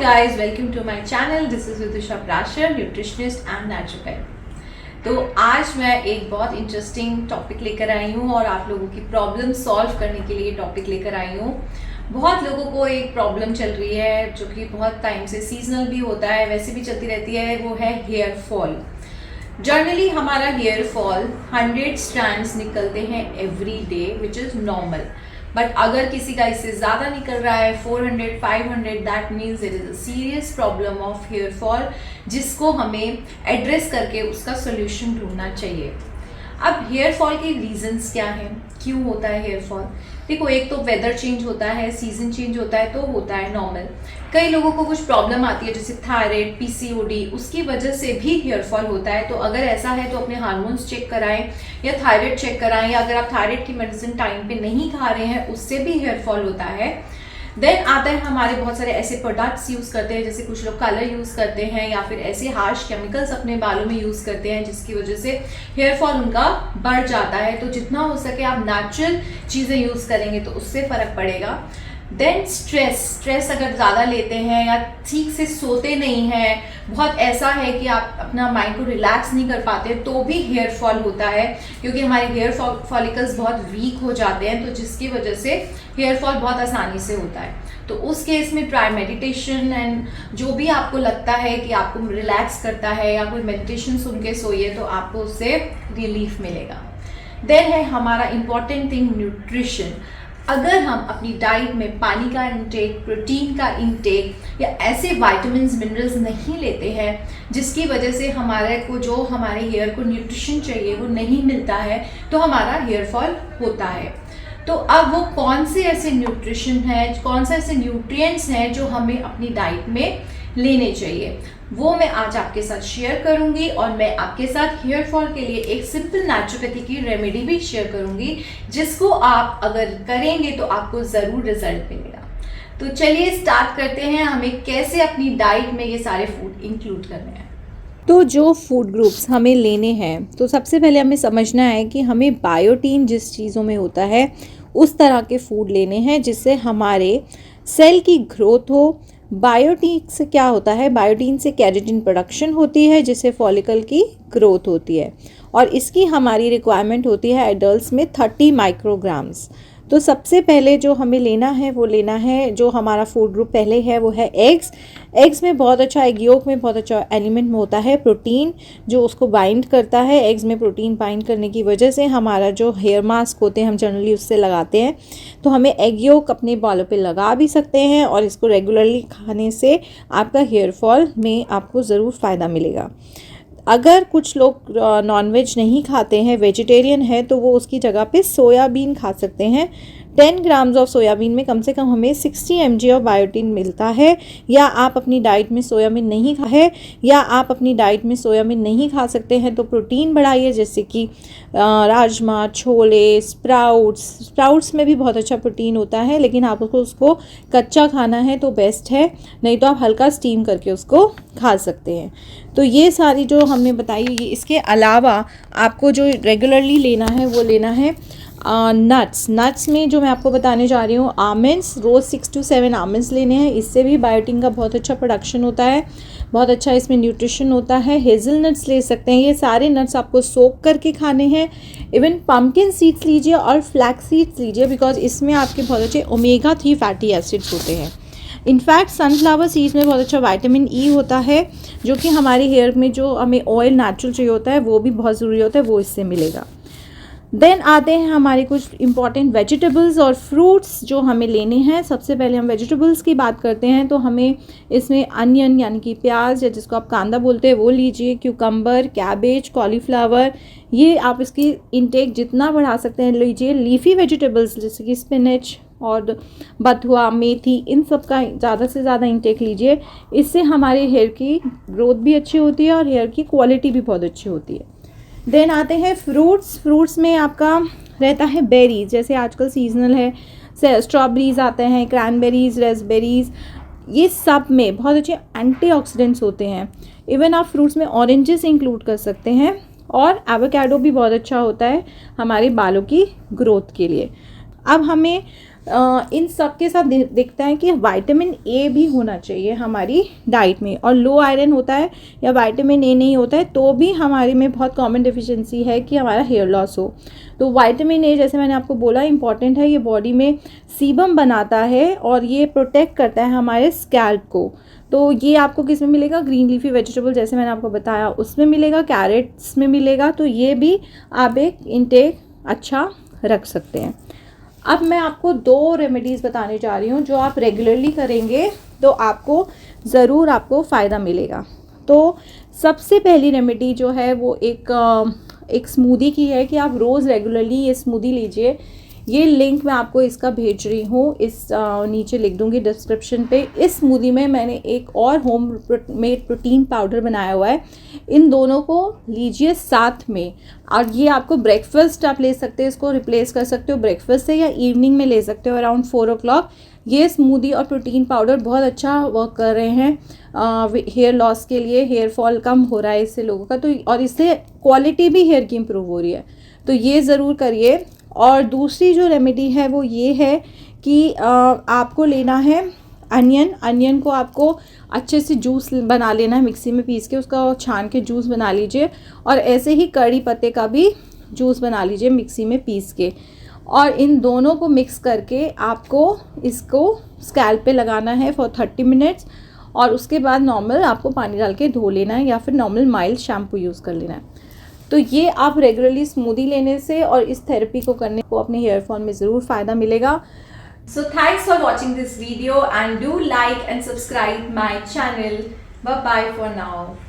guys, welcome to my channel. This is Vidusha Prashar, nutritionist and naturopath. तो आज मैं एक बहुत इंटरेस्टिंग टॉपिक लेकर आई हूँ और आप लोगों की प्रॉब्लम सॉल्व करने के लिए टॉपिक लेकर आई हूँ। बहुत लोगों को एक प्रॉब्लम चल रही है जो कि बहुत टाइम से सीजनल भी होता है, वैसे भी चलती रहती है, वो है हेयर फॉल। जनरली हमारा हेयर फॉल 100 स्ट्रैंड्स निकलते हैं every day which is normal, but अगर किसी का इससे ज़्यादा निकल रहा है 400, 500, that means there is a serious problem of hair fall जिसको हमें एड्रेस करके उसका सोल्यूशन ढूंढना चाहिए। अब हेयर फॉल के रीजंस क्या हैं, क्यों होता है हेयर फॉल? देखो, एक तो वेदर चेंज होता है, सीजन चेंज होता है तो होता है नॉर्मल। कई लोगों को कुछ प्रॉब्लम आती है जैसे थायराइड, पीसीओडी, उसकी वजह से भी हेयर फॉल होता है। तो अगर ऐसा है तो अपने हार्मोन्स चेक कराएं या थायराइड चेक कराएं, या अगर आप थायराइड की मेडिसिन टाइम पे नहीं खा रहे हैं उससे भी हेयर फॉल होता है। देन आता है हमारे बहुत सारे ऐसे प्रोडक्ट्स यूज़ करते हैं, जैसे कुछ लोग कलर यूज़ करते हैं या फिर ऐसे हार्श केमिकल्स अपने बालों में यूज़ करते हैं जिसकी वजह से हेयर फॉल उनका बढ़ जाता है। तो जितना हो सके आप नेचुरल चीज़ें यूज़ करेंगे तो उससे फ़र्क पड़ेगा। देन स्ट्रेस अगर ज़्यादा लेते हैं या ठीक से सोते नहीं हैं, बहुत ऐसा है कि आप अपना माइंड को रिलैक्स नहीं कर पाते, तो भी हेयर फॉल होता है क्योंकि हमारे हेयर फॉलिकल्स बहुत वीक हो जाते हैं, तो जिसकी वजह से हेयर फॉल बहुत आसानी से होता है। तो उस केस में ट्राई मेडिटेशन एंड जो भी आपको लगता है कि आपको रिलैक्स करता है या कोई मेडिटेशन सुन के सोइए तो आपको उससे रिलीफ मिलेगा। देन है हमारा इम्पॉर्टेंट थिंग न्यूट्रिशन। अगर हम अपनी डाइट में पानी का इंटेक, प्रोटीन का इंटेक या ऐसे विटामिन्स मिनरल्स नहीं लेते हैं जिसकी वजह से हमारे को जो हमारे हेयर को न्यूट्रिशन चाहिए वो नहीं मिलता है, तो हमारा हेयर फॉल होता है। तो अब वो कौन से ऐसे न्यूट्रिशन है, कौन से ऐसे न्यूट्रिएंट्स हैं जो हमें अपनी डाइट में लेने चाहिए, वो मैं आज आपके साथ शेयर करूंगी। और मैं आपके साथ हेयर फॉल के लिए एक सिंपल नेचुरोपैथी की रेमेडी भी शेयर करूंगी जिसको आप अगर करेंगे तो आपको ज़रूर रिजल्ट मिलेगा। तो चलिए स्टार्ट करते हैं, हमें कैसे अपनी डाइट में ये सारे फूड इंक्लूड करने हैं। तो जो फूड ग्रुप्स हमें लेने हैं, तो सबसे पहले हमें समझना है कि हमें बायोटीन जिस चीज़ों में होता है उस तरह के फूड लेने हैं जिससे हमारे सेल की ग्रोथ हो। बायोटीन से क्या होता है? बायोटीन से केराटिन प्रोडक्शन होती है जिससे फॉलिकल की ग्रोथ होती है और इसकी हमारी रिक्वायरमेंट होती है एडल्ट्स में 30 माइक्रोग्राम्स। तो सबसे पहले जो हमें लेना है वो लेना है, जो हमारा फूड ग्रुप पहले है वो है एग्स। एग्स में बहुत अच्छा, एग योक में बहुत अच्छा एलिमेंट होता है प्रोटीन, जो उसको बाइंड करता है। एग्स में प्रोटीन बाइंड करने की वजह से हमारा जो हेयर मास्क होते हैं हम जनरली उससे लगाते हैं, तो हमें एग योक अपने बालों पे लगा भी सकते हैं और इसको रेगुलरली खाने से आपका हेयर फॉल में आपको ज़रूर फ़ायदा मिलेगा। अगर कुछ लोग नॉनवेज नहीं खाते हैं, वेजिटेरियन है, तो वो उसकी जगह पे सोयाबीन खा सकते हैं। 10 ग्राम्स ऑफ सोयाबीन में कम से कम हमें 60 mg ऑफ बायोटीन मिलता है। या आप अपनी डाइट में सोयाबीन नहीं खा सकते हैं तो प्रोटीन बढ़ाइए, जैसे कि राजमा, छोले, स्प्राउट्स में भी बहुत अच्छा प्रोटीन होता है, लेकिन आपको उसको कच्चा खाना है तो बेस्ट है, नहीं तो आप हल्का स्टीम करके उसको खा सकते हैं। तो ये सारी जो हमने बताई, ये इसके अलावा आपको जो रेगुलरली लेना है वो लेना है नट्स में जो मैं आपको बताने जा रही हूँ, आमंड्स, रोज़ 6 to 7 आमंड्स लेने हैं। इससे भी बायोटीन का बहुत अच्छा प्रोडक्शन होता है, बहुत अच्छा इसमें न्यूट्रिशन होता है। हेज़ल नट्स ले सकते हैं, ये सारे नट्स आपको सोक करके खाने हैं। इवन पम्पकिन सीड्स लीजिए और फ्लैक्स सीड्स लीजिए, बिकॉज इसमें आपके बहुत अच्छे ओमेगा 3 फैटी एसिड्स होते हैं। इनफैक्ट सनफ्लावर सीड्स में बहुत अच्छा विटामिन ई होता है, जो कि हमारे हेयर में जो हमें ऑयल नेचुरल चाहिए होता है वो भी बहुत ज़रूरी होता है, वो इससे मिलेगा। देन आते हैं हमारे कुछ इंपॉर्टेंट वेजिटेबल्स और फ्रूट्स जो हमें लेने हैं। सबसे पहले हम वेजिटेबल्स की बात करते हैं, तो हमें इसमें अनियन यानी कि प्याज या जिसको आप कांदा बोलते हैं वो लीजिए, क्यूकम्बर, कैबेज, कॉलीफ्लावर, ये आप इसकी इंटेक जितना बढ़ा सकते हैं लीजिए। लीफी वेजिटेबल्स जैसे कि स्पिनच और बथुआ, मेथी, इन सब का ज़्यादा से ज़्यादा इंटेक लीजिए। इससे हमारे हेयर की ग्रोथ भी अच्छी होती है और हेयर की क्वालिटी भी बहुत अच्छी होती है। देन आते हैं फ्रूट्स में आपका रहता है बेरीज, जैसे आजकल सीजनल है, स्ट्रॉबेरीज आते हैं, क्रैनबेरीज, रेसबेरीज, ये सब में बहुत अच्छे एंटीऑक्सीडेंट्स होते हैं। इवन आप फ्रूट्स में ऑरेंजेस इंक्लूड कर सकते हैं और एवोकाडो भी बहुत अच्छा होता है हमारे बालों की ग्रोथ के लिए। अब हमें इन सब के साथ दिखता है कि विटामिन ए भी होना चाहिए हमारी डाइट में, और लो आयरन होता है या विटामिन ए नहीं होता है तो भी हमारे में बहुत कॉमन डिफिशिएंसी है कि हमारा हेयर लॉस हो। तो विटामिन ए, जैसे मैंने आपको बोला, इंपॉर्टेंट है। ये बॉडी में सीबम बनाता है और ये प्रोटेक्ट करता है हमारे स्कैल्प को। तो ये आपको किस में मिलेगा? ग्रीन लीफी वेजिटेबल, जैसे मैंने आपको बताया, उसमें मिलेगा, कैरेट्स में मिलेगा। तो ये भी आप एक इनटेक अच्छा रख सकते हैं। अब मैं आपको 2 रेमेडीज़ बताने जा रही हूँ जो आप रेगुलरली करेंगे तो आपको ज़रूर आपको फ़ायदा मिलेगा। तो सबसे पहली रेमेडी जो है वो एक स्मूदी की है कि आप रोज़ रेगुलरली ये स्मूदी लीजिए। ये लिंक मैं आपको इसका भेज रही हूँ, इस नीचे लिख दूँगी डिस्क्रिप्शन पे। इस स्मूदी में मैंने एक और होम मेड प्रोटीन पाउडर बनाया हुआ है। इन दोनों को लीजिए साथ में, और ये आपको ब्रेकफास्ट आप ले सकते हैं, इसको रिप्लेस कर सकते हो ब्रेकफास्ट से, या इवनिंग में ले सकते हो अराउंड 4 o'clock। ये स्मूदी और प्रोटीन पाउडर बहुत अच्छा वर्क कर रहे हैं हेयर लॉस के लिए। हेयर फॉल कम हो रहा है इससे लोगों का, तो और इससे क्वालिटी भी हेयर की इम्प्रूव हो रही है। तो ये ज़रूर करिए। और दूसरी जो रेमेडी है वो ये है कि आपको लेना है अनियन को आपको अच्छे से जूस बना लेना है, मिक्सी में पीस के उसका छान के जूस बना लीजिए। और ऐसे ही कड़ी पत्ते का भी जूस बना लीजिए मिक्सी में पीस के, और इन दोनों को मिक्स करके आपको इसको स्कैल्प पे लगाना है फॉर 30 मिनट्स। और उसके बाद नॉर्मल आपको पानी डाल के धो लेना है, या फिर नॉर्मल माइल्ड शैम्पू यूज़ कर लेना है। तो ये आप रेगुलरली स्मूदी लेने से और इस थेरेपी को करने को अपने हेयर फॉल में ज़रूर फ़ायदा मिलेगा। So thanks for watching this video and do like and subscribe my channel. Bye bye for now.